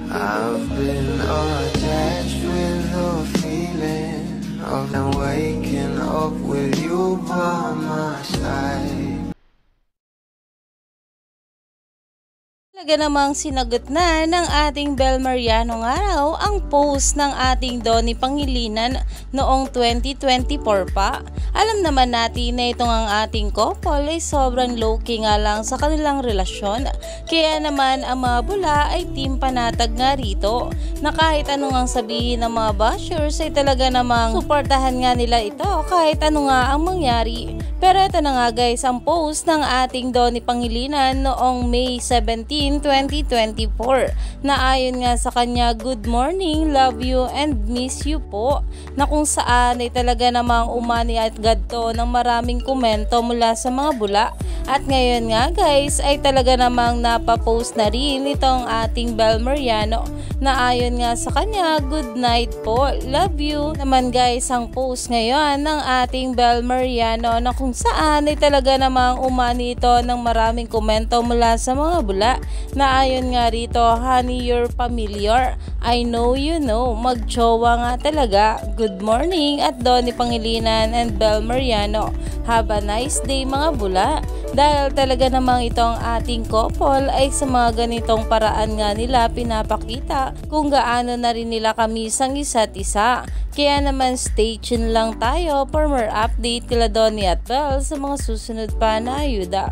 I've been attached with the feeling of them waking up with you by my side. Talaga namang sinagot na ng ating Bel Mariano nga raw ang post ng ating Donnie Pangilinan noong 2024 pa. Alam naman natin na itong ang ating couple ay sobrang low-key nga lang sa kanilang relasyon. Kaya naman ang mga bula ay team panatag nga rito na kahit anong ang sabihin ng mga bashers ay talaga namang suportahan nga nila ito kahit ano nga ang mangyari. Pero ito na nga guys ang post ng ating Donnie Pangilinan noong May 17, 2024 na ayon nga sa kanya, "Good morning, love you and miss you po," na kung saan ay talaga namang umani at gadto ng maraming komento mula sa mga bula. At ngayon nga guys ay talaga namang napapost na rin itong ating Bel Mariano na ayon nga sa kanya, "Good night po, love you." Naman guys ang post ngayon ng ating Bel Mariano na kung saan ay talaga namang umani ito ng maraming komento mula sa mga bula na ayon nga rito, "Honey, you're familiar. I know you know." Magjowa nga talaga. Good morning at Donnie Pangilinan and Bel Mariano. Have a nice day mga bula. Dahil talaga namang itong ating couple ay sa mga ganitong paraan nga nila pinapakita kung gaano na rin nila kami sang isa't isa. Kaya naman stay tuned lang tayo for more update kila Donnie at Bel sa mga susunod pa na ayuda.